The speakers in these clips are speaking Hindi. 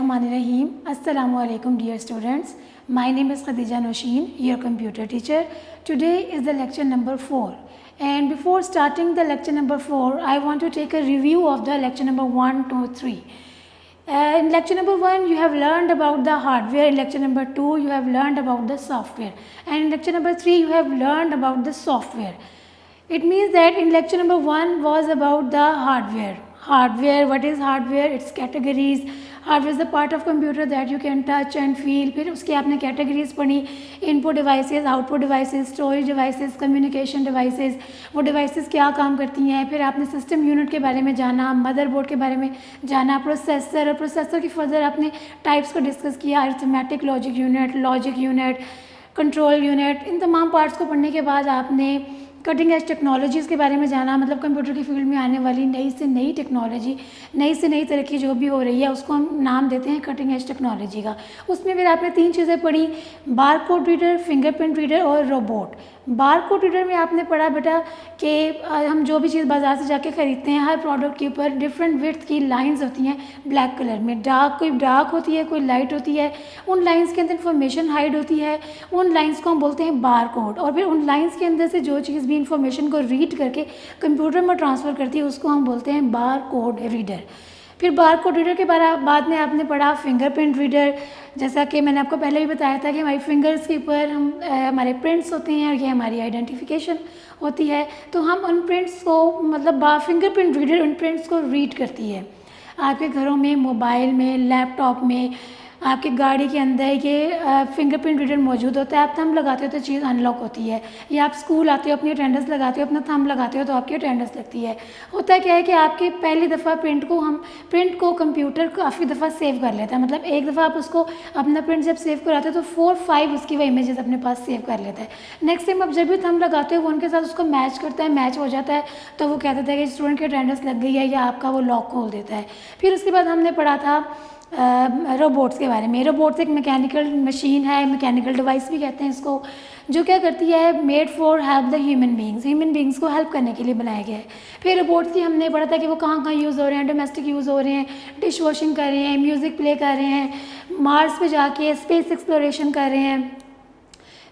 Bismillahirrahmanirrahim. Assalamu alaikum dear students. My name is Khadija Noshin, your computer teacher. Today is the lecture number 4. And before starting the lecture number 4, I want to take a review of the lecture number 1, 2, 3. In lecture number 1, you have learned about the hardware. In lecture number 2, you have learned about the software. And in lecture number 3, you have learned about the software. It means that in lecture number 1 was about the hardware. Hardware, what is hardware? Its categories. Hardware is the part of computer that you can touch and feel. फिर उसकी आपने categories पढ़ी, input devices, output devices, storage devices, communication devices. वो devices क्या काम करती हैं. फिर आपने system unit के बारे में जाना, motherboard के बारे में जाना, processor और processor की further आपने types को discuss किया, arithmetic logic unit, control unit. इन तमाम parts को पढ़ने के बाद आपने कटिंग एज टेक्नोलॉजीज़ के बारे में जाना, मतलब कंप्यूटर की फील्ड में आने वाली नई से नई टेक्नोलॉजी, नई से नई तरक्की जो भी हो रही है उसको हम नाम देते हैं कटिंग एज टेक्नोलॉजी का. उसमें फिर आपने 3 चीज़ें पढ़ी, बारकोड रीडर, फिंगरप्रिंट रीडर और रोबोट. बारकोड रीडर में आपने पढ़ा बेटा कि हम जो भी चीज़ बाज़ार से जाके ख़रीदते हैं, हर प्रोडक्ट के ऊपर डिफरेंट विड्थ की लाइंस होती हैं ब्लैक कलर में. कोई डार्क होती है, कोई लाइट होती है. उन लाइंस के अंदर इन्फॉर्मेशन हाइड होती है. उन लाइंस को हम बोलते हैं बारकोड. और फिर उन लाइंस के अंदर से जो चीज़ भी इंफॉर्मेशन को रीड करके कंप्यूटर में ट्रांसफ़र करती है उसको हम बोलते हैं बारकोड रीडर. फिर बारकोड रीडर के बाद में आपने पढ़ा फिंगरप्रिंट रीडर. जैसा कि मैंने आपको पहले भी बताया था कि हमारी फिंगर्स के ऊपर हमारे प्रिंट्स होते हैं और ये हमारी आइडेंटिफिकेशन होती है. तो हम उन प्रिंट्स को मतलब फिंगरप्रिंट रीडर उन प्रिंट्स को रीड करती है. आपके घरों में, मोबाइल में, लैपटॉप में, आपकी गाड़ी के अंदर ये फिंगरप्रिंट रीडर मौजूद होता है. आप थंब लगाते हो तो चीज़ अनलॉक होती है, या आप स्कूल आते हो अपनी अटेंडेंस लगाते हो, अपना थंब लगाते हो तो आपकी अटेंडेंस लगती है. होता क्या है कि आपकी पहली दफ़ा प्रिंट को कंप्यूटर काफ़ी दफ़ा सेव कर लेता है. मतलब एक दफ़ा आप उसको अपना प्रिंट जब सेव कराते हो तो 4-5 उसकी वह इमेजेस अपने पास सेव कर लेता है. नेक्स्ट टाइम आप जब भी थंब लगाते हो वो उनके साथ उसको मैच करता है, मैच हो जाता है तो वो कहता है कि स्टूडेंट की अटेंडेंस लग गई है, या आपका वो लॉक खोल देता है. फिर उसके बाद हमने पढ़ा था रोबोट्स के बारे में. रोबोट्स एक मैकेनिकल मशीन है, मैकेनिकल डिवाइस भी कहते हैं इसको, जो क्या करती है, made for help the human beings को हेल्प करने के लिए बनाया गया है. फिर रोबोट्स की हमने पढ़ा था कि वो कहाँ यूज़ हो रहे हैं. डोमेस्टिक यूज़ हो रहे हैं, डिश वॉशिंग कर रहे हैं, म्यूज़िक प्ले कर रहे हैं, मार्स पे जाके स्पेस एक्सप्लोरेशन कर रहे हैं.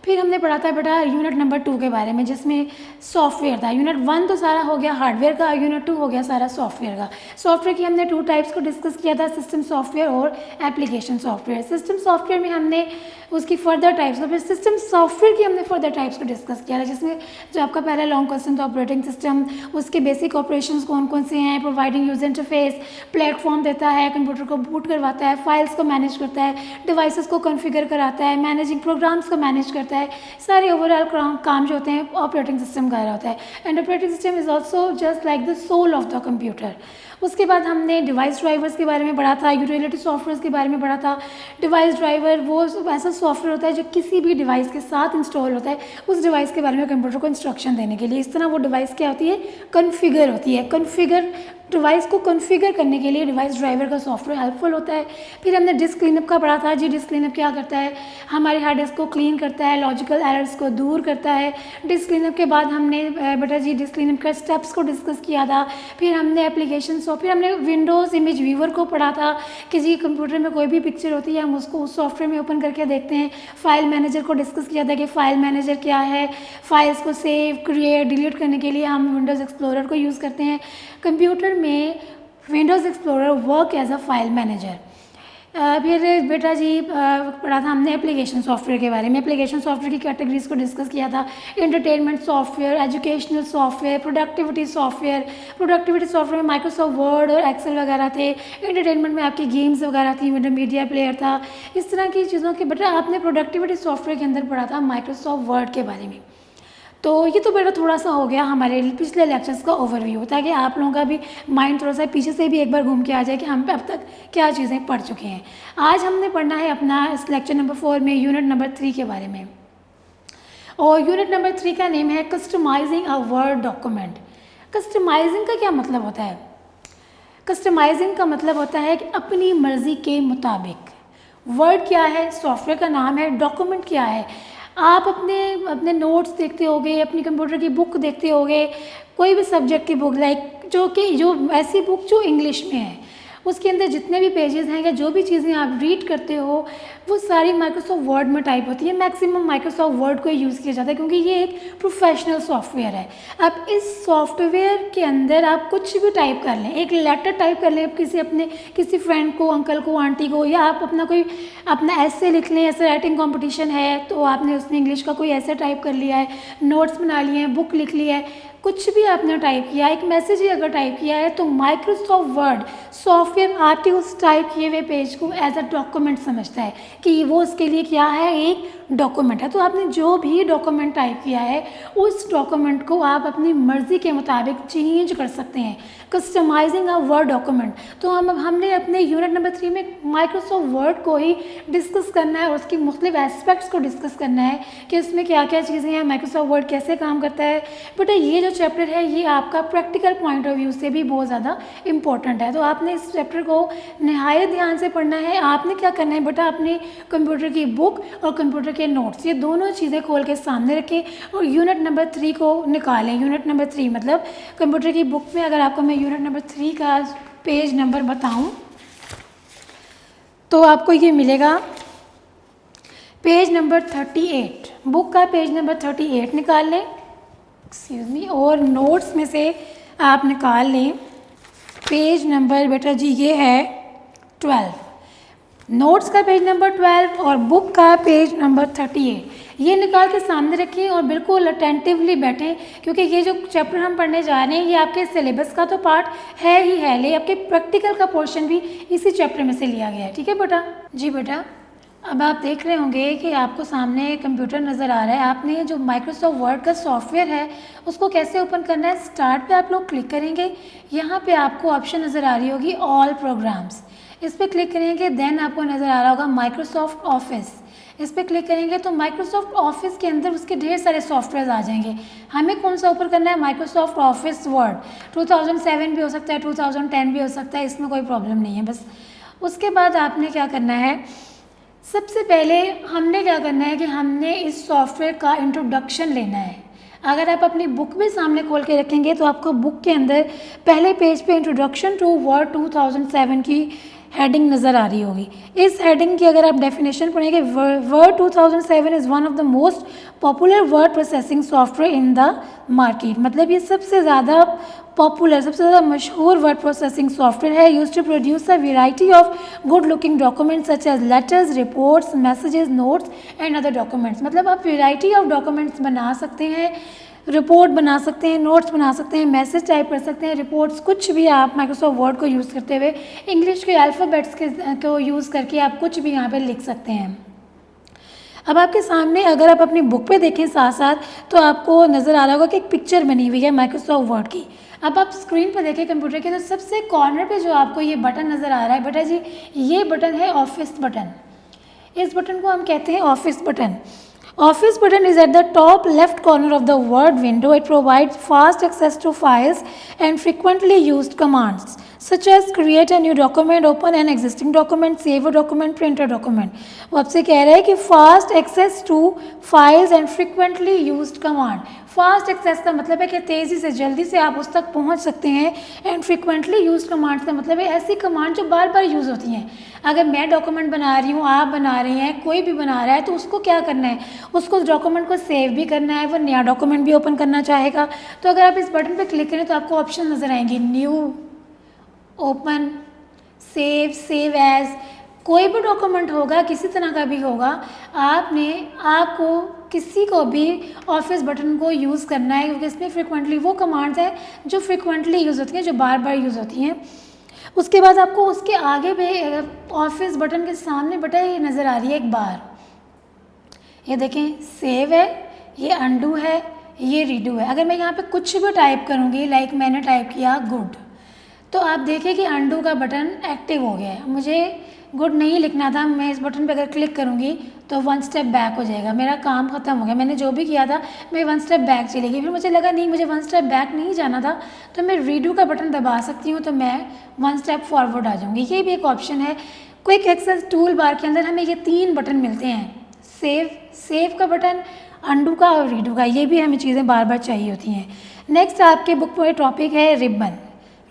फिर हमने पढ़ा था बेटा यूनिट नंबर 2 के बारे में, जिसमें सॉफ्टवेयर था. यूनिट 1 तो सारा हो गया हार्डवेयर का, यूनिट 2 हो गया सारा सॉफ्टवेयर का. सॉफ्टवेयर की हमने 2 टाइप्स को डिस्कस किया था, सिस्टम सॉफ्टवेयर और एप्लीकेशन सॉफ्टवेयर. सिस्टम सॉफ्टवेयर में हमने उसकी फर्दर टाइप्स को, फिर सिस्टम सॉफ्टवेयर की हमने फर्दर टाइप्स को डिस्कस किया था, जिसमें जो आपका पहला लॉन्ग क्वेश्चन था ऑपरेटिंग सिस्टम, उसके बेसिक ऑपरेशंस कौन कौन से हैं, प्रोवाइडिंग यूजर इंटरफेस, प्लेटफॉर्म देता है, कंप्यूटर को बूट करवाता है, फाइल्स को मैनेज करता है, डिवाइसेस को कॉन्फ़िगर कराता है, मैनेजिंग प्रोग्राम्स को मैनेज करता है. सारे ओवरऑल काम जो होते हैं ऑपरेटिंग सिस्टम का होता है. And operating system is also just like the soul of the computer. उसके बाद हमने डिवाइस ड्राइवर्स के बारे में पढ़ा था, यूटिलिटी सॉफ्टवेयर के बारे में पढ़ा था. डिवाइस ड्राइवर वो ऐसा सॉफ्टवेयर होता है जो किसी भी डिवाइस के साथ इंस्टॉल होता है उस डिवाइस के बारे में कंप्यूटर को इंस्ट्रक्शन देने के लिए. इस तरह वो डिवाइस क्या होती है, कॉन्फ़िगर होती है. डिवाइस को कॉन्फ़िगर करने के लिए डिवाइस ड्राइवर का सॉफ्टवेयर हेल्पफुल होता है. फिर हमने डिस्क क्लीनअप का पढ़ा था. जी, डिस्क क्लीनअप क्या करता है, हमारे हार्ड डिस्क को क्लीन करता है, लॉजिकल एरर्स को दूर करता है. डिस्क क्लीनअप के बाद हमने बेटा जी डिस्क क्लीनअप का स्टेप्स को डिस्कस किया था. फिर हमने फिर हमने विंडोज़ इमेज व्यूवर को पढ़ा था कि जी कंप्यूटर में कोई भी पिक्चर होती है हम उसको उस सॉफ्टवेयर में ओपन करके देखते हैं. फाइल मैनेजर को डिस्कस किया था कि फाइल मैनेजर क्या है. फाइल्स को सेव, क्रिएट, डिलीट करने के लिए हम विंडोज़ एक्सप्लोरर को यूज़ करते हैं. कंप्यूटर में Windows Explorer work as a file manager. फिर बेटा जी पढ़ा था हमने एप्लीकेशन सॉफ्टवेयर के बारे में. एप्लीकेशन सॉफ्टवेयर की कैटेगरीज को डिस्कस किया था. Entertainment software, educational software, productivity software में माइक्रोसॉफ्ट वर्ड और एक्सेल वगैरह थे. एंटरटेनमेंट में आपकी गेम्स वगैरह थी, मीडिया प्लेयर था. इस तरह की चीज़ों के बेटा आपने प्रोडक्टिविटी सॉफ्टवेयर के अंदर पढ़ा था माइक्रोसॉफ्ट वर्ड के बारे में. तो ये तो बेटा थोड़ा सा हो गया हमारे पिछले लेक्चर्स का ओवरव्यू, ताकि आप लोगों का भी माइंड थोड़ा सा पीछे से भी एक बार घूम के आ जाए कि हम अब तक क्या चीज़ें पढ़ चुके हैं. आज हमने पढ़ना है अपना इस लेक्चर नंबर 4 में यूनिट नंबर 3 के बारे में. और यूनिट नंबर 3 का नेम है customising a word document. Customising का क्या मतलब होता है? कस्टमाइजिंग का मतलब होता है कि अपनी मर्ज़ी के मुताबिक. वर्ड क्या है, सॉफ्टवेयर का नाम है. डॉक्यूमेंट क्या है, आप अपने नोट्स देखते होगे, अपनी कंप्यूटर की बुक देखते होगे, कोई भी सब्जेक्ट की बुक, लाइक जो ऐसी बुक जो इंग्लिश में है उसके अंदर जितने भी पेजेस हैं या जो भी चीज़ें आप रीड करते हो वो सारी माइक्रोसॉफ्ट वर्ड में टाइप होती है। मैक्सिमम माइक्रोसॉफ्ट वर्ड को यूज़ किया जाता है क्योंकि ये एक प्रोफेशनल सॉफ्टवेयर है। अब इस सॉफ्टवेयर के अंदर आप कुछ भी टाइप कर लें, एक लेटर टाइप कर लें किसी फ्रेंड को, अंकल को, आंटी को, या आप अपना ऐसे लिख लें। ऐसे राइटिंग कंपटीशन है तो आपने उसमें इंग्लिश का कोई ऐसे टाइप कर लिया है, नोट्स बना लिए हैं, बुक लिख लिया है, कुछ भी आपने टाइप किया, एक मैसेज ही अगर टाइप किया है तो माइक्रोसॉफ्ट वर्ड सॉफ्टवेयर आपके उस टाइप किए हुए पेज को एज अ डॉक्यूमेंट समझता है कि वो उसके लिए क्या है, एक डॉक्यूमेंट है। तो आपने जो भी डॉक्यूमेंट टाइप किया है उस डॉक्यूमेंट को आप अपनी मर्ज़ी के मुताबिक चेंज कर सकते हैं, कस्टमाइजिंग अ वर्ड डॉक्यूमेंट। तो हमने अपने यूनिट नंबर 3 में माइक्रोसॉफ्ट वर्ड को ही डिस्कस करना है और उसकी मुख्तलिफ एस्पेक्ट्स को डिस्कस करना है कि उसमें क्या क्या चीज़ें हैं, माइक्रोसॉफ्ट वर्ड कैसे काम करता है। बट ये जो चैप्टर है ये आपका प्रैक्टिकल पॉइंट ऑफ व्यू से भी बहुत ज़्यादा इंपॉर्टेंट है। तो आपने इस चैप्टर को नहायत ध्यान से पढ़ना है। आपने क्या करना है बेटा, अपने कंप्यूटर की बुक और कंप्यूटर के नोट्स ये दोनों चीज़ें खोल के सामने रखें और यूनिट नंबर 3 को निकालें। यूनिट नंबर 3 मतलब कंप्यूटर की बुक में अगर आपको मैं यूनिट नंबर 3 का पेज नंबर बताऊं तो आपको ये मिलेगा पेज नंबर 38। बुक का पेज नंबर 38 निकाल लें, एक्सक्यूज़ मी, और नोट्स में से आप निकाल लें पेज नंबर बेटा जी ये है 12। नोट्स का पेज नंबर 12 और बुक का पेज नंबर 38 ये निकाल के सामने रखें और बिल्कुल अटेंटिवली बैठें क्योंकि ये जो चैप्टर हम पढ़ने जा रहे हैं ये आपके सिलेबस का तो पार्ट है ही है, ले आपके प्रैक्टिकल का पोर्शन भी इसी चैप्टर में से लिया गया है। ठीक है बेटा जी। बेटा अब आप देख रहे होंगे कि आपको सामने कंप्यूटर नज़र आ रहा है। आपने जो माइक्रोसॉफ्ट वर्ड का सॉफ्टवेयर है उसको कैसे ओपन करना है, स्टार्ट पे आप लोग क्लिक करेंगे। यहाँ पे आपको ऑप्शन नज़र आ रही होगी ऑल प्रोग्राम्स, इस पर क्लिक करेंगे। देन आपको नज़र आ रहा होगा माइक्रोसॉफ्ट ऑफिस, इस पर क्लिक करेंगे तो माइक्रोसॉफ्ट ऑफिस के अंदर उसके ढेर सारे सॉफ्टवेयर आ जाएंगे। हमें कौन सा ओपन करना है, माइक्रोसॉफ्ट ऑफिस वर्ड। 2007 भी हो सकता है, 2010 भी हो सकता है, इसमें कोई प्रॉब्लम नहीं है। बस उसके बाद आपने क्या करना है, सबसे पहले हमने क्या करना है कि हमने इस सॉफ्टवेयर का इंट्रोडक्शन लेना है। अगर आप अपनी बुक भी सामने खोल के रखेंगे तो आपको बुक के अंदर पहले पेज पे इंट्रोडक्शन टू वर्ड 2007 की हेडिंग नज़र आ रही होगी। इस हेडिंग की अगर आप डेफिनेशन पढ़ेंगे, Word 2007 is one of the most popular word processing software in the market. मतलब ये सबसे ज़्यादा पॉपुलर, सबसे ज़्यादा मशहूर वर्ड प्रोसेसिंग सॉफ्टवेयर है। Use to produce a variety of good looking documents such as letters, reports, messages, notes and other documents. मतलब आप वेराइटी ऑफ डॉक्यूमेंट्स बना सकते हैं, रिपोर्ट बना सकते हैं, नोट्स बना सकते हैं, मैसेज टाइप कर सकते हैं, रिपोर्ट्स, कुछ भी आप माइक्रोसॉफ्ट वर्ड को यूज़ करते हुए इंग्लिश के अल्फ़ाबेट्स को यूज़ करके आप कुछ भी यहाँ पे लिख सकते हैं। अब आपके सामने अगर आप अपनी बुक पे देखें साथ साथ तो आपको नज़र आ रहा होगा कि एक पिक्चर बनी हुई है माइक्रोसॉफ्ट वर्ड की। अब आप स्क्रीन पर देखें कंप्यूटर के तो सबसे कॉर्नर पे जो आपको ये बटन नज़र आ रहा है बेटा जी, ये बटन है ऑफिस बटन। इस बटन को हम कहते हैं office button. Office button is at the top left corner of the Word window. It provides fast access to files and frequently used commands such as create a new document, open an existing document, save a document, print a document. वो आपसे कह रहा है कि fast access to files and frequently used command. Fast access का मतलब है कि तेज़ी से, जल्दी से आप उस तक पहुंच सकते हैं। एंड फ्रिक्वेंटली यूज्ड कमांड्स का मतलब है ऐसी कमांड जो बार बार यूज़ होती हैं। अगर मैं डॉक्यूमेंट बना रही हूँ, आप बना रहे हैं, कोई भी बना रहा है तो उसको क्या करना है, उसको उस डॉक्यूमेंट को सेव भी करना है, वो नया डॉक्यूमेंट भी ओपन करना चाहेगा। तो अगर आप इस बटन पर क्लिक करें तो आपको ऑप्शन नज़र आएंगे, new, open, save, save as. कोई भी डॉक्यूमेंट होगा, किसी तरह का भी होगा, आपको किसी को भी ऑफिस बटन को यूज़ करना है क्योंकि इसमें फ्रिक्वेंटली वो कमांड्स हैं जो फ्रिक्वेंटली यूज़ होती हैं, जो बार बार यूज़ होती हैं। उसके बाद आपको उसके आगे भी ऑफिस बटन के सामने बटा ये नज़र आ रही है एक बार, ये देखें, सेव है, ये अंडू है, ये रीडू है। अगर मैं यहाँ पे कुछ भी टाइप करूँगी, लाइक मैंने टाइप किया गुड, तो आप देखिए कि अंडू का बटन एक्टिव हो गया है। मुझे गुड नहीं लिखना था, मैं इस बटन पे अगर क्लिक करूँगी तो 1 स्टेप बैक हो जाएगा, मेरा काम ख़त्म हो गया। मैंने जो भी किया था मैं 1 स्टेप बैक चली गई। फिर मुझे लगा नहीं, मुझे 1 स्टेप बैक नहीं जाना था, तो मैं रीडू का बटन दबा सकती हूँ, तो मैं 1 स्टेप फॉरवर्ड आ जाऊँगी। ये भी एक ऑप्शन है। क्विक एक्सेस टूल बार के अंदर हमें ये 3 बटन मिलते हैं, सेव का बटन, अंडू का और रीडू का। ये भी हमें चीज़ें बार बार चाहिए होती हैं। नेक्स्ट आपके बुक में टॉपिक है रिबन।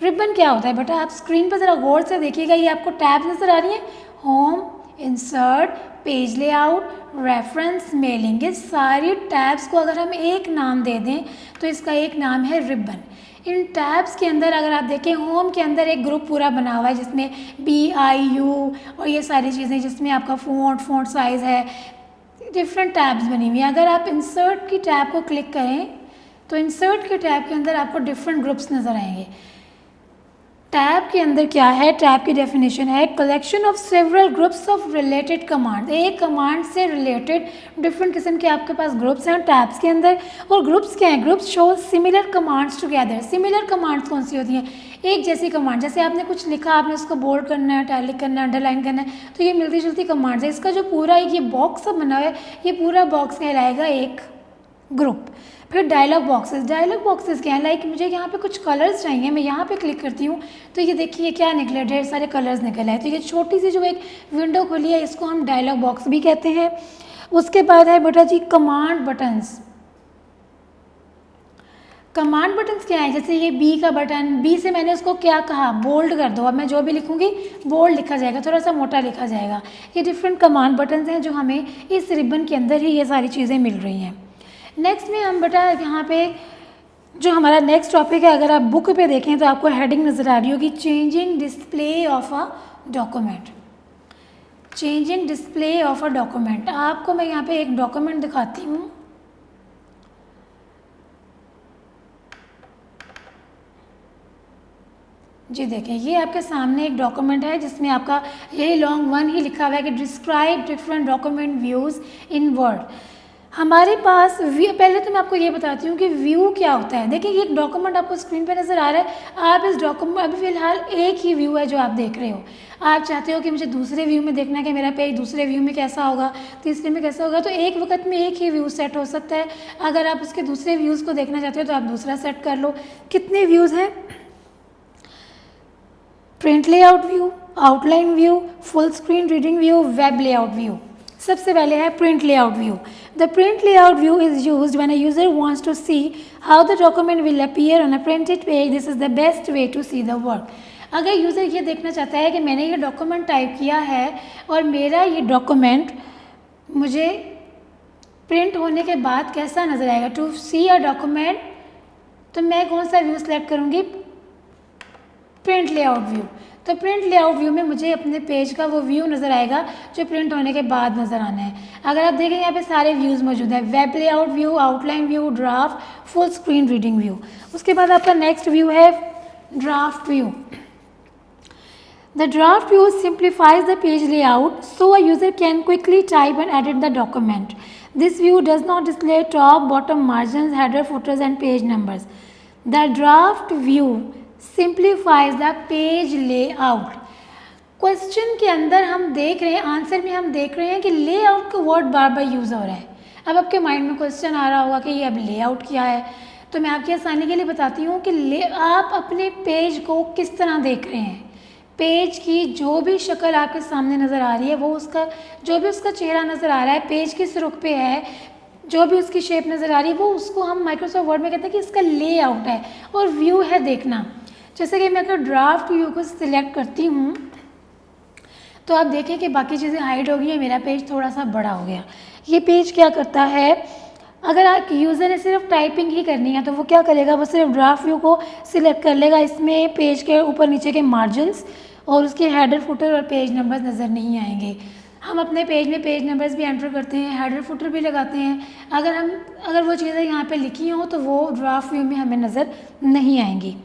रिबन क्या होता है बेटा, आप स्क्रीन पर ज़रा गौर से देखिएगा, ये आपको टैब नज़र आ रही है, home, insert, page layout, reference, mailing, ये सारी टैब्स को अगर हम एक नाम दे दें तो इसका एक नाम है रिबन। इन टैब्स के अंदर अगर आप देखें, होम के अंदर एक ग्रुप पूरा बना हुआ है जिसमें BIU और ये सारी चीज़ें, जिसमें आपका फ़ॉन्ट साइज़ है, डिफरेंट टैब्स बनी हुई हैं। अगर आप इंसर्ट की टैब को क्लिक करें तो इंसर्ट के टैब के अंदर आपको डिफरेंट ग्रुप्स नज़र आएंगे। टैब के अंदर क्या है, टैब की डेफिनेशन है collection of several groups of related command. एक कमांड से रिलेटेड डिफरेंट किस्म के आपके पास ग्रुप्स हैं टैब्स के अंदर। और ग्रुप्स क्या हैं, groups show similar commands together. Similar commands कौन सी होती हैं, एक जैसी कमांड, जैसे आपने कुछ लिखा, आपने उसको बोल्ड करना है, इटैलिक करना है, अंडरलाइन करना है, तो ये मिलती जुलती कमांड्स है। इसका जो पूरा ये बॉक्स सब बना हुआ है, ये पूरा बॉक्स कहलाएगा एक ग्रुप। फिर डायलॉग बॉक्सेस क्या है, लाइक मुझे यहाँ पे कुछ कलर्स चाहिए, मैं यहाँ पे क्लिक करती हूँ तो ये देखिए क्या निकले, ढेर सारे कलर्स निकल आए। तो ये छोटी सी जो एक विंडो खुली है, इसको हम डायलॉग बॉक्स भी कहते हैं। उसके बाद है बेटा जी कमांड बटन्स। कमांड बटन्स क्या है, जैसे ये बी का बटन, बी से मैंने उसको क्या कहा, बोल्ड कर दो। अब मैं जो भी लिखूंगी बोल्ड लिखा जाएगा, थोड़ा सा मोटा लिखा जाएगा। ये डिफरेंट कमांड बटन्स हैं जो हमें इस रिबन के अंदर ही ये सारी चीज़ें मिल रही हैं। नेक्स्ट में हम बेटा यहाँ पे जो हमारा नेक्स्ट टॉपिक है, अगर आप बुक पे देखें तो आपको हेडिंग नज़र आ रही होगी, changing display of a document. Changing display of a document, आपको मैं यहाँ पे एक डॉक्यूमेंट दिखाती हूँ। जी देखें, ये आपके सामने एक डॉक्यूमेंट है जिसमें आपका यही लॉन्ग वन ही लिखा हुआ है कि describe different document views in word. हमारे पास व्यू, पहले तो मैं आपको ये बताती हूँ कि व्यू क्या होता है। देखिए ये एक डॉक्यूमेंट आपको स्क्रीन पे नज़र आ रहा है, आप इस डॉक्यूमेंट, अभी फ़िलहाल एक ही व्यू है जो आप देख रहे हो। आप चाहते हो कि मुझे दूसरे व्यू में देखना है कि मेरा पेज दूसरे व्यू में कैसा होगा, तीसरे में कैसा होगा, तो एक वक्त में एक ही व्यू सेट हो सकता है। अगर आप उसके दूसरे व्यूज़ को देखना चाहते हो तो आप दूसरा सेट कर लो। कितने व्यूज़ हैं, print layout view, outline view, full screen reading view, web layout view. सबसे पहले है print layout view. The print layout view is used when a user wants to see how the document will appear on a printed page. This is the best way to see the work. अगर यूज़र ये देखना चाहता है कि मैंने ये डॉक्यूमेंट टाइप किया है और मेरा ये डॉक्यूमेंट मुझे प्रिंट होने के बाद कैसा नज़र आएगा, टू सी अ डॉक्यूमेंट, तो मैं कौन सा व्यू सेलेक्ट करूँगी, प्रिंट लेआउट व्यू। तो प्रिंट लेआउट व्यू में मुझे अपने पेज का वो व्यू नज़र आएगा जो प्रिंट होने के बाद नज़र आना है। अगर आप देखें यहाँ पे सारे व्यूज़ मौजूद हैं, web layout view, outline view, draft, full screen reading view. उसके बाद आपका नेक्स्ट व्यू है draft view. The draft view simplifies the page layout so a user can quickly type and edit the document. This view does not display top, bottom margins, header, footers and page numbers. The draft view simplifies the page layout. Question के अंदर हम देख रहे हैं, आंसर में हम देख रहे हैं कि लेआउट का वर्ड बार बार यूज़ हो रहा है। अब आपके माइंड में क्वेश्चन आ रहा होगा कि ये अब लेआउट क्या है, तो मैं आपकी आसानी के लिए बताती हूँ कि आप अपने पेज को किस तरह देख रहे हैं। पेज की जो भी शक्ल आपके सामने नज़र आ रही है, वो उसका जो भी उसका चेहरा नज़र आ रहा है, पेज किस रुख पे है, जो भी उसकी शेप नज़र आ रही है, वो उसको हम माइक्रोसॉफ्ट वर्ड में कहते हैं कि इसका लेआउट है। और व्यू है देखना। जैसे कि मैं अगर ड्राफ्ट व्यू को सिलेक्ट करती हूँ तो आप देखें कि बाकी चीज़ें हाइड हो गई हैं, मेरा पेज थोड़ा सा बड़ा हो गया। ये पेज क्या करता है, अगर आप यूज़र ने सिर्फ टाइपिंग ही करनी है तो वो क्या करेगा, वो सिर्फ ड्राफ्ट व्यू को सिलेक्ट कर लेगा। इसमें पेज के ऊपर नीचे के मार्जिन्स और उसके हेडर फुटर और पेज नंबर्स नज़र नहीं आएंगे। हम अपने पेज में पेज नंबर्स भी एंटर करते हैं, हेडर फुटर भी लगाते हैं। अगर वो चीज़ें यहाँ पे लिखी हों तो वो ड्राफ्ट व्यू में हमें नज़र नहीं आएंगी।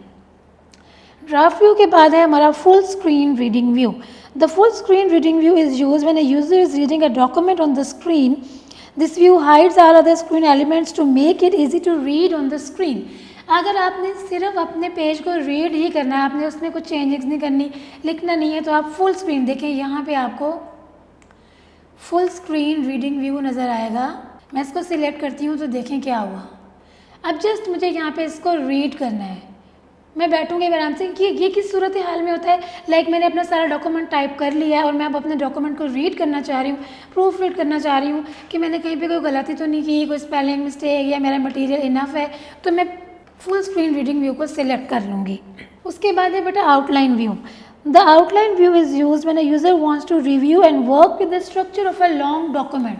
ड्राफ्ट व्यू के बाद है हमारा full screen reading view. The full screen reading view is used when a user is reading a document on the screen. This view hides all other screen elements to make it easy to read on the screen. अगर आपने सिर्फ अपने पेज को रीड ही करना है, आपने उसमें कुछ चेंजेस नहीं करनी, लिखना नहीं है, तो आप फुल स्क्रीन देखें, यहाँ पे आपको फुल स्क्रीन रीडिंग व्यू नज़र आएगा। मैं इसको सिलेक्ट करती हूँ तो देखें क्या हुआ। अब जस्ट मुझे यहाँ पे इसको रीड करना है, मैं बैठूँगी आराम से कि ये किस सूरत हाल में होता है। लाइक मैंने अपना सारा डॉक्यूमेंट टाइप कर लिया है और मैं अब अपने डॉक्यूमेंट को रीड करना चाह रही हूँ, प्रूफ रीड करना चाह रही हूँ कि मैंने कहीं पे कोई गलती तो नहीं की, कोई स्पेलिंग मिस्टेक या मेरा मटेरियल इनफ है, तो मैं फुल स्क्रीन रीडिंग व्यू को सिलेक्ट कर लूँगी। उसके बाद है बेटा outline view. The outline view is use when a user wants to review and work with the structure of a long document.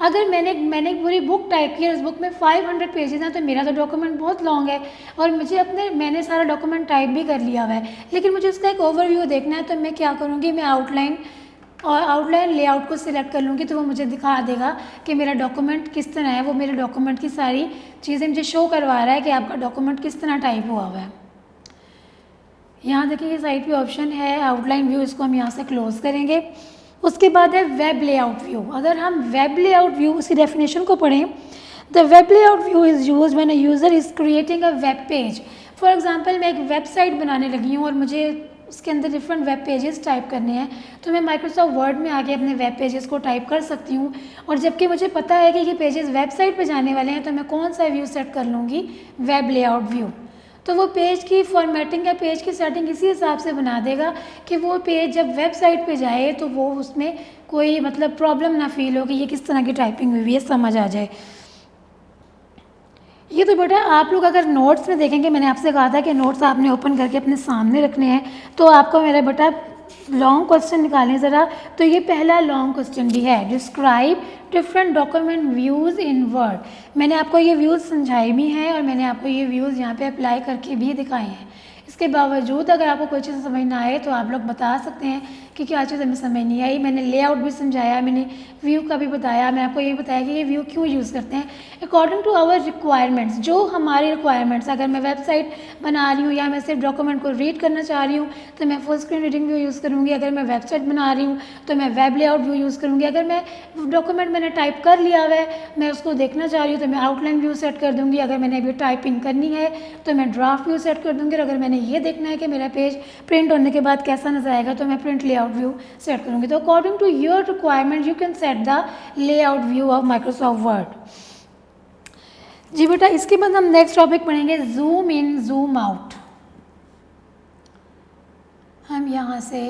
अगर मैंने एक पूरी बुक टाइप की है, उस बुक में 500 पेजेस हैं, तो मेरा तो डॉक्यूमेंट बहुत लॉन्ग है और मैंने सारा डॉक्यूमेंट टाइप भी कर लिया हुआ है, लेकिन मुझे उसका एक ओवरव्यू देखना है। तो मैं क्या करूँगी, मैं आउटलाइन लेआउट को सिलेक्ट कर लूँगी, तो वो मुझे दिखा देगा कि मेरा डॉक्यूमेंट किस तरह है। वो मेरे डॉक्यूमेंट की सारी चीज़ें मुझे शो करवा रहा है कि आपका डॉक्यूमेंट किस तरह टाइप हुआ हुआ है। यहाँ देखिए ये साइड पे ऑप्शन है आउटलाइन व्यू, इसको हम यहाँ से क्लोज करेंगे। उसके बाद है वेब लेआउट व्यू। अगर हम वेब लेआउट व्यू उसकी डेफिनेशन को पढ़ें, the web layout view is use when a user is creating a web page. For example मैं एक वेबसाइट बनाने लगी हूँ और मुझे उसके अंदर डिफरेंट वेब पेजेस टाइप करने हैं, तो मैं माइक्रोसॉफ्ट वर्ड में आके अपने वेब पेजेस को टाइप कर सकती हूँ। और जबकि मुझे पता है कि ये पेजेस वेबसाइट पे जाने वाले हैं, तो मैं कौन सा व्यू सेट कर लूँगी, वेब लेआउट व्यू। तो वो पेज की फॉर्मेटिंग या पेज की सेटिंग इसी हिसाब से बना देगा कि वो पेज जब वेबसाइट पे जाए तो वो उसमें कोई मतलब प्रॉब्लम ना फील हो कि ये किस तरह की टाइपिंग हुई है, समझ आ जाए। ये तो बेटा आप लोग अगर नोट्स में देखेंगे, मैंने आपसे कहा था कि नोट्स आपने ओपन करके अपने सामने रखने हैं, तो आपको मेरा बेटा लॉन्ग क्वेश्चन निकालें ज़रा। तो ये पहला लॉन्ग क्वेश्चन भी है, describe different document views in word. मैंने आपको ये व्यूज़ समझाए भी हैं और मैंने आपको ये व्यूज़ यहाँ पे अप्लाई करके भी दिखाए हैं। इसके बावजूद अगर आपको कोई चीज़ समझ ना आए तो आप लोग बता सकते हैं कि क्या चीज़ हमें समझ नहीं आई। मैंने लेआउट भी समझाया, मैंने व्यू का भी बताया, मैं आपको ये बताया कि ये व्यू क्यों यूज़ करते हैं अकॉर्डिंग टू आवर रिक्वायरमेंट्स। जो हमारी रिक्वायरमेंट्स, अगर मैं वेबसाइट बना रही हूँ या मैं सिर्फ डॉक्यूमेंट को रीड करना चाह रही हूँ तो मैं full screen reading view use करूँगी। अगर मैं वेबसाइट बना रही हूँ तो मैं वेब लेआउट व्यू यूज़ करूँगी। अगर मैं डॉक्यूमेंट मैंने टाइप कर लिया हुआ है, मैं उसको देखना चाह रही हूँ, तो मैं आउटलाइन व्यू सेट कर दूँगी। अगर मैंने अभी टाइपिंग करनी है तो मैं ड्राफ्ट व्यू सेट कर दूँगी। और अगर मैंने ये देखना है कि मेरा पेज प्रिंट होने के बाद कैसा नजर आएगा तो मैं प्रिंट लेआउट व्यू सेट करूँगी। तो according to your requirement you can set the layout view of Microsoft Word. जी बेटा, इसके बाद हम नेक्स्ट टॉपिक पढ़ेंगे जूम इन जूम आउट। हम यहाँ से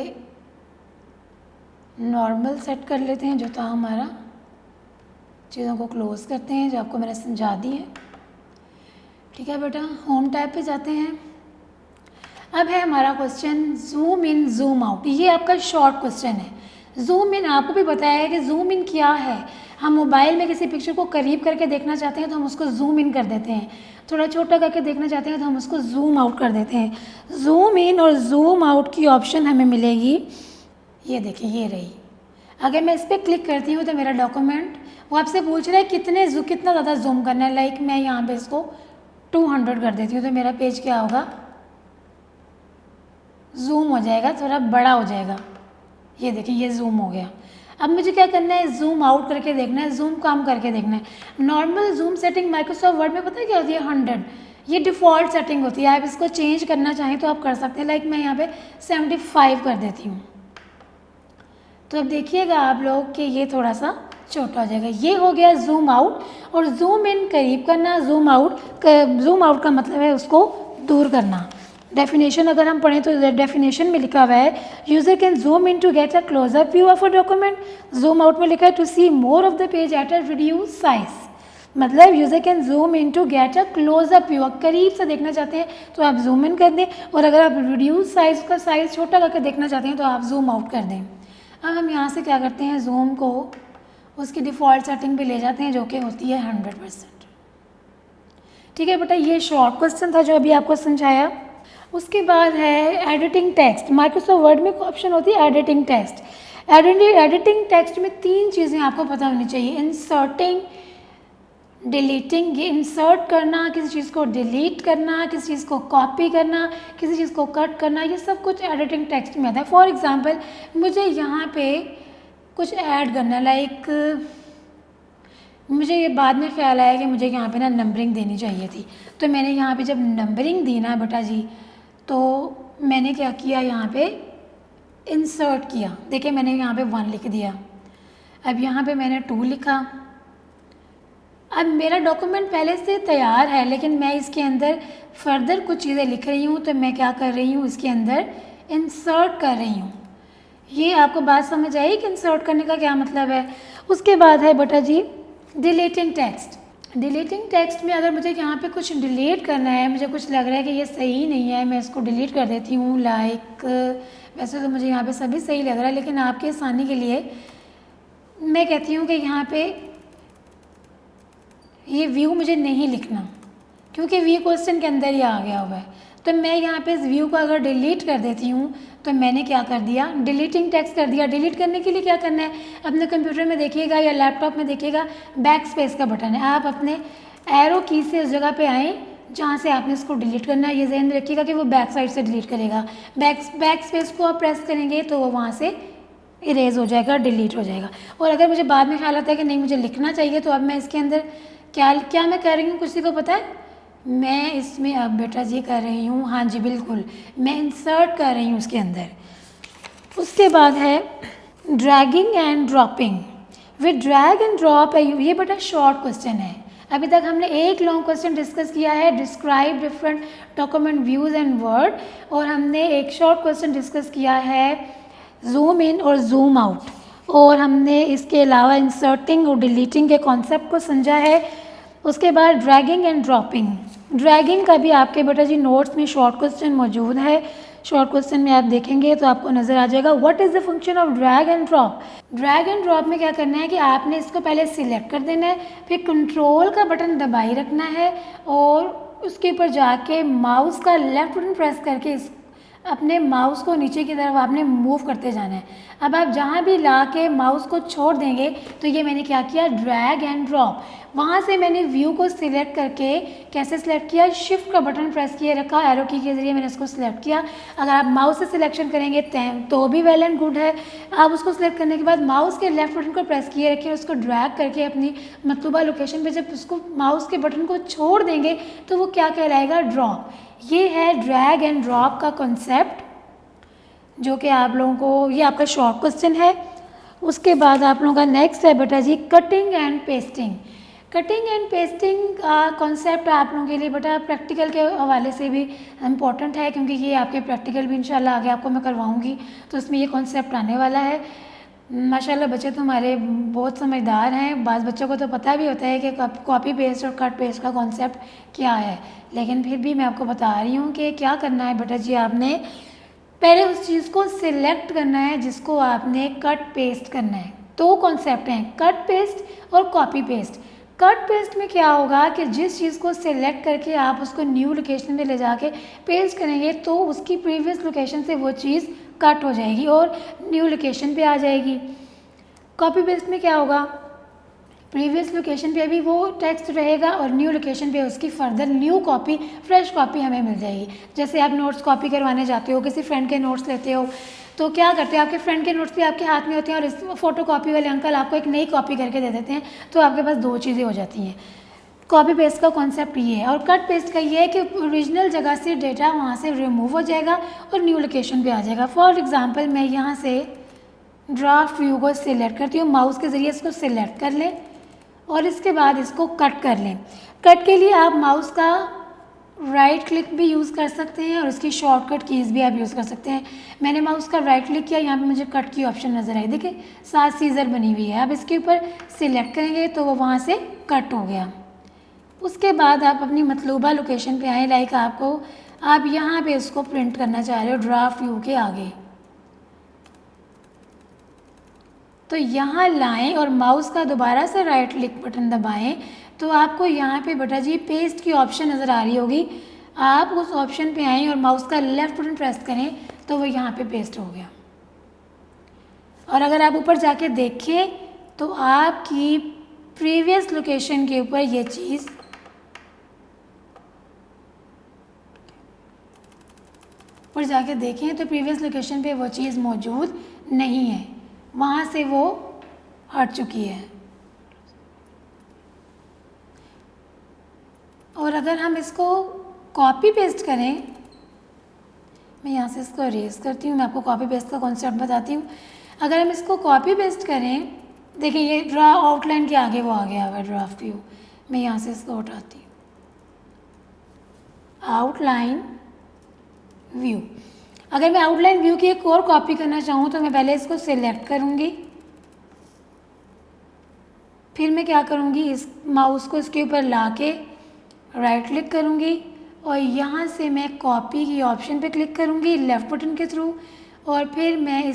नॉर्मल सेट कर लेते हैं, जो था हमारा। चीज़ों को क्लोज करते हैं जो आपको मैंने समझा दी है। ठीक है बेटा, होम टैब पे जाते हैं। अब है हमारा question zoom in zoom out. ये आपका शॉर्ट क्वेश्चन है। जूम इन आपको भी पता है कि जूम इन क्या है। हम मोबाइल में किसी पिक्चर को करीब करके देखना चाहते हैं तो हम उसको जूम इन कर देते हैं, थोड़ा छोटा करके देखना चाहते हैं तो हम उसको जूम आउट कर देते हैं। जूम इन और जूम आउट की ऑप्शन हमें मिलेगी, ये देखिए ये रही। अगर मैं इस पर क्लिक करती हूँ तो मेरा डॉक्यूमेंट, वो आपसे पूछ रहा है कितना ज़्यादा जूम करना है। लाइक मैं यहाँ पे इसको 200 कर देती हूँ तो मेरा पेज क्या होगा, जूम हो जाएगा, थोड़ा बड़ा हो जाएगा। ये देखिए ये जूम हो गया। अब मुझे क्या करना है, जूम आउट करके देखना है, जूम कम करके देखना है। Normal zoom setting Microsoft word में पता है क्या होती है, 100। ये डिफ़ॉल्ट सेटिंग होती है। आप इसको चेंज करना चाहें तो आप कर सकते हैं। लाइक मैं यहाँ पे 75 कर देती हूँ। तो अब देखिएगा आप लोग कि ये थोड़ा सा छोटा हो जाएगा। ये हो गया जूम आउट। और जूम इन करीब करना, जूम आउट का मतलब है उसको दूर करना। डेफिनेशन अगर हम पढ़ें तो डेफिनेशन में लिखा हुआ है user can zoom in to get a closeup view of a document. Zoom out में लिखा है to see more of the page at a reduce size. मतलब user can zoom in to get a closeup view, आप करीब से देखना चाहते हैं तो आप जूम इन कर दें, और अगर आप रिड्यूस साइज का साइज़ छोटा करके देखना चाहते हैं तो आप जूम आउट कर दें। अब हम यहाँ से क्या करते हैं, जूम को उसकी डिफ़ॉल्ट सेटिंग पे ले जाते हैं जो कि होती है 100%। ठीक है बेटा, ये शॉर्ट क्वेश्चन था जो अभी आपको समझाया। उसके बाद है एडिटिंग टेक्स्ट। माइक्रोसॉफ्ट वर्ड में एक ऑप्शन होती है एडिटिंग टेक्स्ट। एडिटिंग टेक्स्ट में 3 चीज़ें आपको पता होनी चाहिए, इंसर्टिंग, डिलीटिंग। ये इंसर्ट करना, किसी चीज़ को डिलीट करना, किसी चीज़ को कॉपी करना, किसी चीज़ को कट करना, ये सब कुछ एडिटिंग टेक्स्ट में आता है। फॉर एग्जांपल मुझे यहाँ पे कुछ ऐड करना, लाइक मुझे ये बाद में ख्याल आया कि मुझे यहाँ पे ना नंबरिंग देनी चाहिए थी, तो मैंने यहाँ पे जब नंबरिंग दी ना बेटा जी, तो मैंने क्या किया, यहाँ पे इंसर्ट किया। देखिए मैंने यहाँ पे 1 लिख दिया। अब यहाँ पे मैंने 2 लिखा। अब मेरा डॉक्यूमेंट पहले से तैयार है लेकिन मैं इसके अंदर फर्दर कुछ चीज़ें लिख रही हूँ, तो मैं क्या कर रही हूँ, इसके अंदर इंसर्ट कर रही हूँ। ये आपको बात समझ आई कि इंसर्ट करने का क्या मतलब है। उसके बाद है बेटा जी डिलीटिंग टेक्स्ट। डिलीटिंग टेक्स्ट में अगर मुझे यहाँ पे कुछ डिलीट करना है, मुझे कुछ लग रहा है कि ये सही नहीं है, मैं इसको डिलीट कर देती हूँ। लाइक वैसे तो मुझे यहाँ पे सभी सही लग रहा है, लेकिन आपके आसानी के लिए मैं कहती हूँ कि यहाँ पे ये व्यू मुझे नहीं लिखना, क्योंकि व्यू क्वेश्चन के अंदर ही आ गया हुआ है। तो मैं यहाँ पे इस व्यू को अगर डिलीट कर देती हूँ तो मैंने क्या कर दिया, डिलीटिंग टेक्स्ट कर दिया। डिलीट करने के लिए क्या करना है, अपने कंप्यूटर में देखिएगा या लैपटॉप में देखिएगा, बैक स्पेस का बटन है। आप अपने एरो की से उस जगह पे आएँ जहाँ से आपने इसको डिलीट करना है। ये ध्यान रखिएगा कि वो बैक साइड से डिलीट करेगा। बैक स्पेस को आप प्रेस करेंगे तो वो वहाँ से इरेज हो जाएगा, डिलीट हो जाएगा। और अगर मुझे बाद में ख्याल आता है कि नहीं मुझे लिखना चाहिए, तो अब मैं इसके अंदर क्या मैं कर रही हूँ, किसी को पता है? मैं इसमें अब बेटा जी कर रही हूँ, हाँ जी बिल्कुल, मैं इंसर्ट कर रही हूँ उसके अंदर। उसके बाद है dragging and dropping. With drag and drop है, ये बेटा शॉर्ट क्वेश्चन है। अभी तक हमने एक लॉन्ग क्वेश्चन डिस्कस किया है, describe different document views and word, और हमने एक शॉर्ट क्वेश्चन डिस्कस किया है जूम इन और जूम आउट, और हमने इसके अलावा इंसर्टिंग और डिलीटिंग के कॉन्सेप्ट को समझा है। उसके बाद ड्रैगिंग एंड ड्रॉपिंग। ड्रैगिंग का भी आपके बेटा जी नोट्स में शॉर्ट क्वेश्चन मौजूद है। शॉर्ट क्वेश्चन में आप देखेंगे तो आपको नज़र आ जाएगा what is the function of drag and drop. Drag and drop में क्या करना है कि आपने इसको पहले सिलेक्ट कर देना है, फिर कंट्रोल का बटन दबाई रखना है, और उसके ऊपर जाके माउस का लेफ्ट बटन प्रेस करके अपने माउस को नीचे की तरफ आपने मूव करते जाना है। अब आप जहाँ भी ला के माउस को छोड़ देंगे तो ये मैंने क्या किया, ड्रैग एंड ड्रॉप। वहाँ से मैंने व्यू को सिलेक्ट करके कैसे सिलेक्ट किया, शिफ्ट का बटन प्रेस किए रखा, एरो की के ज़रिए मैंने उसको सिलेक्ट किया। अगर आप माउस से सिलेक्शन करेंगे तो भी वेल एंड गुड है। आप उसको सिलेक्ट करने के बाद माउस के लेफ्ट बटन को प्रेस किए रखिए, उसको ड्रैग करके अपनी मतलूबा लोकेशन पे जब उसको माउस के बटन को छोड़ देंगे तो वो क्या कहलाएगा, ड्रॉप। ये है ड्रैग एंड ड्रॉप का कॉन्सेप्ट, जो कि आप लोगों को, ये आपका शॉर्ट क्वेश्चन है। उसके बाद आप लोगों का नेक्स्ट है बेटा जी cutting and pasting. Cutting and pasting का कॉन्सेप्ट आप लोगों के लिए बेटा प्रैक्टिकल के हवाले से भी इम्पॉर्टेंट है, क्योंकि ये आपके प्रैक्टिकल भी इंशाल्लाह आगे आपको मैं करवाऊँगी, तो उसमें ये कॉन्सेप्ट आने वाला है। माशाल्लाह बच्चे तो हमारे बहुत समझदार हैं। बाज़ बच्चों को तो पता भी होता है कि कॉपी पेस्ट और कट पेस्ट का कॉन्सेप्ट क्या है, लेकिन फिर भी मैं आपको बता रही हूँ कि क्या करना है बेटा जी, आपने पहले उस चीज़ को सिलेक्ट करना है जिसको आपने कट पेस्ट करना है। दो कॉन्सेप्ट हैं, कट पेस्ट और कॉपी पेस्ट। कट पेस्ट में क्या होगा कि जिस चीज़ को सिलेक्ट करके आप उसको न्यू लोकेशन पे ले जाके पेस्ट करेंगे तो उसकी प्रीवियस लोकेशन से वो चीज़ कट हो जाएगी और न्यू लोकेशन पे आ जाएगी। कॉपी पेस्ट में क्या होगा, प्रीवियस लोकेशन पे अभी वो टेक्स्ट रहेगा और न्यू लोकेशन पे उसकी further new copy, fresh copy हमें मिल जाएगी। जैसे आप नोट्स कॉपी करवाने जाते हो, किसी फ्रेंड के नोट्स लेते हो, तो क्या करते हैं, आपके फ्रेंड के नोट्स भी आपके हाथ में होते हैं और इस फोटो कॉपी वाले अंकल आपको एक नई कॉपी करके दे देते हैं, तो आपके पास दो चीज़ें हो जाती हैं। कॉपी पेस्ट का कॉन्सेप्ट ये है, और कट पेस्ट का ये है कि ओरिजिनल जगह से डेटा वहाँ से रिमूव हो जाएगा और न्यू लोकेशन पे आ जाएगा। फॉर एग्जांपल मैं यहाँ से ड्राफ्ट व्यू को सिलेक्ट करती हूँ, माउस के ज़रिए इसको सिलेक्ट कर लें और इसके बाद इसको कट कर लें। कट के लिए आप माउस का राइट क्लिक भी यूज़ कर सकते हैं और इसकी शॉर्टकट कीज़ भी आप यूज़ कर सकते हैं। मैंने माउस का राइट क्लिक किया, यहाँ पे मुझे कट की ऑप्शन नज़र आई, देखिए साथ सीजर बनी हुई है। आप इसके ऊपर सिलेक्ट करेंगे तो वो वहाँ से कट हो गया। उसके बाद आप अपनी मतलूबा लोकेशन पे आए, लाइक आप यहाँ पे उसको प्रिंट करना चाह रहे हो ड्राफ्ट व्यू के आगे, तो यहाँ लाएं और माउस का दोबारा से राइट क्लिक बटन दबाएं तो आपको यहाँ पे बेटा जी पेस्ट की ऑप्शन नज़र आ रही होगी। आप उस ऑप्शन पे आएँ और माउस का लेफ्ट बटन प्रेस करें तो वो यहाँ पे पेस्ट हो गया। और अगर आप ऊपर जाके देखें तो आपकी प्रीवियस लोकेशन के ऊपर ये चीज़ ऊपर जाके देखें तो प्रीवियस लोकेशन पे वो चीज़ मौजूद नहीं है, वहाँ से वो हट चुकी है। और अगर हम इसको कॉपी पेस्ट करें, मैं यहाँ से इसको अरेज करती हूँ, मैं आपको कॉपी पेस्ट का कॉन्सेप्ट बताती हूँ। अगर हम इसको कॉपी पेस्ट करें, देखिए ये ड्रा आउटलाइन के आगे वो आ गया हुआ ड्राफ्ट व्यू, मैं यहाँ से इसको उठाती हूँ, आउटलाइन व्यू। अगर मैं आउटलाइन व्यू की एक और कॉपी करना चाहूँ तो मैं पहले इसको सिलेक्ट करूँगी, फिर मैं क्या करूँगी, इस माउस को इसके ऊपर ला के राइट क्लिक करूँगी और यहाँ से मैं कॉपी की ऑप्शन पे क्लिक करूँगी लेफ़्ट बटन के थ्रू, और फिर मैं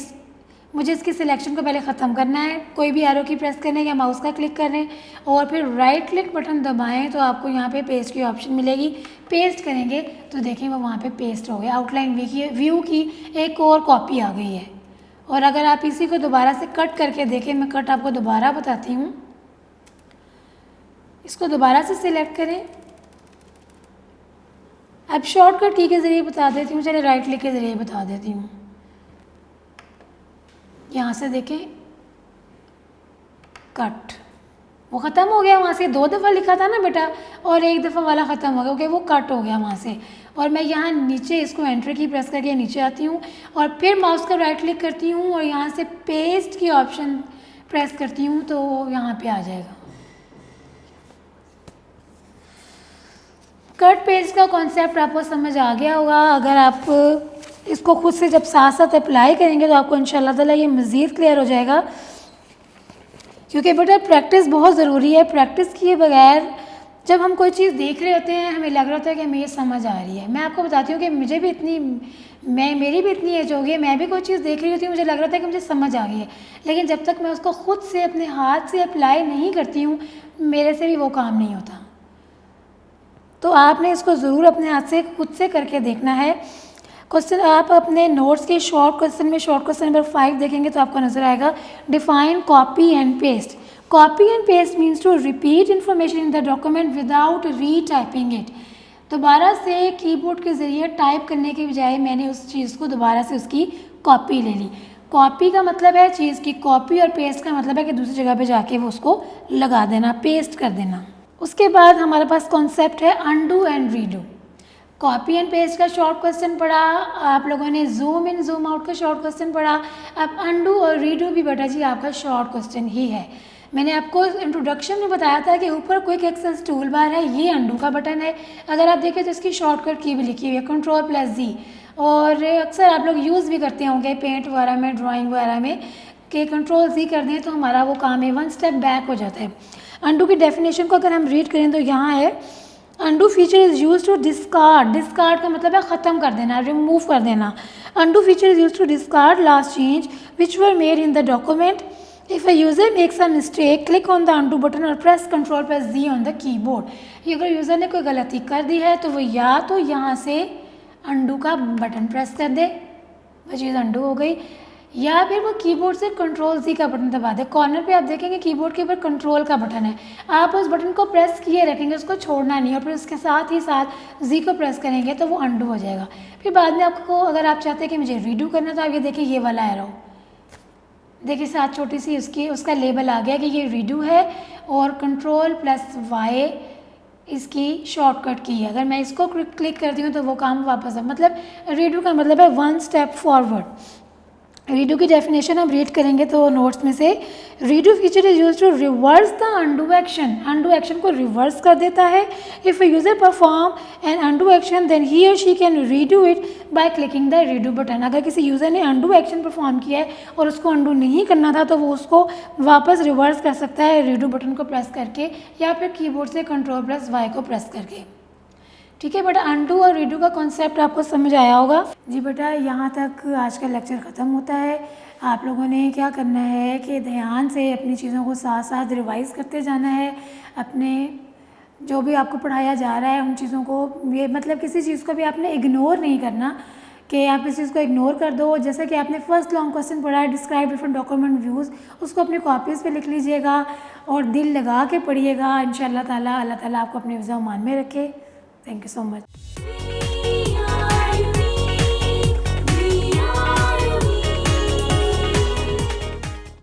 मुझे इसकी सिलेक्शन को पहले ख़त्म करना है। कोई भी एरो की प्रेस करने या माउस का क्लिक करें और फिर राइट क्लिक बटन दबाएं तो आपको यहाँ पे पेस्ट की ऑप्शन मिलेगी। पेस्ट करेंगे तो देखें वो वहाँ पे पेस्ट हो गया। आउटलाइन व्यू की एक और कॉपी आ गई है। और अगर आप इसी को दोबारा से कट करके देखें, मैं कट आपको दोबारा बताती हूँ। इसको दोबारा से सिलेक्ट करें। अब शॉर्टकट की के ज़रिए बता देती हूँ, चलिए राइट क्लिक के ज़रिए बता देती हूँ। यहाँ से देखें कट, वो ख़त्म हो गया वहाँ से। 2 दफ़ा लिखा था ना बेटा और 1 दफ़ा वाला ख़त्म हो गया, ओके वो कट हो गया वहाँ से। और मैं यहाँ नीचे इसको एंटर की प्रेस करके नीचे आती हूँ और फिर माउस का राइट क्लिक करती हूँ और यहाँ से पेस्ट की ऑप्शन प्रेस करती हूँ तो यहाँ पे आ जाएगा। कट पेस्ट का कॉन्सेप्ट आपको समझ आ गया होगा। अगर आप इसको खुद से जब साथ साथ अप्लाई करेंगे तो आपको इंशाल्लाह ताला ये मज़ीद क्लियर हो जाएगा, क्योंकि बेटा प्रैक्टिस बहुत ज़रूरी है। प्रैक्टिस किए बगैर जब हम कोई चीज़ देख रहे होते हैं हमें लग रहा होता है कि हमें ये समझ आ रही है। मैं आपको बताती हूँ कि मेरी भी इतनी एज हो गई है, मैं भी कोई चीज़ देख रही होती हूँ, मुझे लग रहा था कि मुझे समझ आ गई है, लेकिन जब तक मैं उसको खुद से अपने हाथ से अप्लाई नहीं करती हूँ मेरे से भी वो काम नहीं होता। तो आपने इसको ज़रूर अपने हाथ से खुद से करके देखना है। क्वेश्चन आप अपने नोट्स के शॉर्ट क्वेश्चन में शॉर्ट क्वेश्चन नंबर 5 देखेंगे तो आपको नज़र आएगा define copy and paste. Copy and paste means to repeat information in the document without retyping it. दोबारा से कीबोर्ड के ज़रिए टाइप करने के बजाय मैंने उस चीज़ को दोबारा से उसकी कॉपी ले ली। कॉपी का मतलब है चीज़ की कॉपी और पेस्ट का मतलब है कि दूसरी जगह पे जाके वो उसको लगा देना, पेस्ट कर देना। उसके बाद हमारे पास कॉन्सेप्ट है undo and redo. Copy and paste का शॉर्ट क्वेश्चन पढ़ा, आप लोगों ने जूम इन जूम आउट का शॉर्ट क्वेश्चन पढ़ा। अब अनडू और रीडू भी बेटा जी आपका शॉर्ट क्वेश्चन ही है। मैंने आपको इंट्रोडक्शन में बताया था कि ऊपर क्विक एक्सेस टूल बार है, ये अनडू का बटन है। अगर आप देखें तो इसकी शॉर्टकट की भी लिखी हुई है Ctrl+Z, और अक्सर आप लोग यूज़ भी करते होंगे पेंट वगैरह में, ड्राइंग वगैरह में, कि Ctrl+Z कर दें तो हमारा वो काम है 1 स्टेप बैक हो जाता है। अनडू की डेफिनेशन को अगर हम रीड करें तो यहाँ है undo feature is use to discard. Discard का मतलब है ख़त्म कर देना, रिमूव कर देना। Undo feature is use to discard last change which were made in the document. If a user makes a mistake click on the undo button और press Ctrl+Z on the keyboard. ये अगर यूज़र ने कोई गलती कर दी है तो वो या तो यहाँ से अनडू का बटन प्रेस कर दे, वो चीज़ अनडू हो गई, या फिर वो कीबोर्ड से Ctrl+Z का बटन दबा दे। कॉर्नर पे आप देखेंगे कीबोर्ड के ऊपर कंट्रोल का बटन है, आप उस बटन को प्रेस किए रखेंगे, उसको छोड़ना नहीं, और फिर उसके साथ ही साथ Z को प्रेस करेंगे तो वो अनडू हो जाएगा। फिर बाद में आपको अगर आप चाहते हैं कि मुझे रीडू करना तो आप ये देखिए ये वाला एरो देखिए साथ छोटी सी उसका लेबल आ गया कि ये रीडू है और Ctrl+Y इसकी शॉर्टकट की है। अगर मैं इसको क्लिक करती हूँ तो वो काम वापस है, मतलब रीडू का मतलब है 1 स्टेप फॉरवर्ड। रीडू की डेफिनेशन हम रीड करेंगे तो नोट्स में से redo feature is use to reverse the undo action. Undo action को रिवर्स कर देता है। If a user perform an undo action then he or she can redo it by clicking the redo button. अगर किसी यूज़र ने अनडू एक्शन परफॉर्म किया है और उसको अनडू नहीं करना था तो वो उसको वापस रिवर्स कर सकता है रीडू बटन को प्रेस करके या फिर कीबोर्ड से Ctrl+Y को प्रेस करके। ठीक है बेटा, अनडू और रीडू का कॉन्सेप्ट आपको समझ आया होगा। जी बेटा, यहाँ तक आज का लेक्चर ख़त्म होता है। आप लोगों ने क्या करना है कि ध्यान से अपनी चीज़ों को साथ साथ रिवाइज़ करते जाना है। अपने जो भी आपको पढ़ाया जा रहा है उन चीज़ों को, ये मतलब किसी चीज़ को भी आपने इग्नोर नहीं करना कि आप इस चीज़ को इग्नोर कर दो। जैसे कि आपने फर्स्ट लॉन्ग क्वेश्चन पढ़ा है डिस्क्राइब डिफरेंट डॉक्यूमेंट व्यूज़, उसको अपनी कॉपीज़ पे लिख लीजिएगा और दिल लगा के पढ़िएगा। इंशाअल्लाह ताला अल्लाह ताला आपको अपने हिफ्ज़-ओ-मान में रखे। Thank you so much.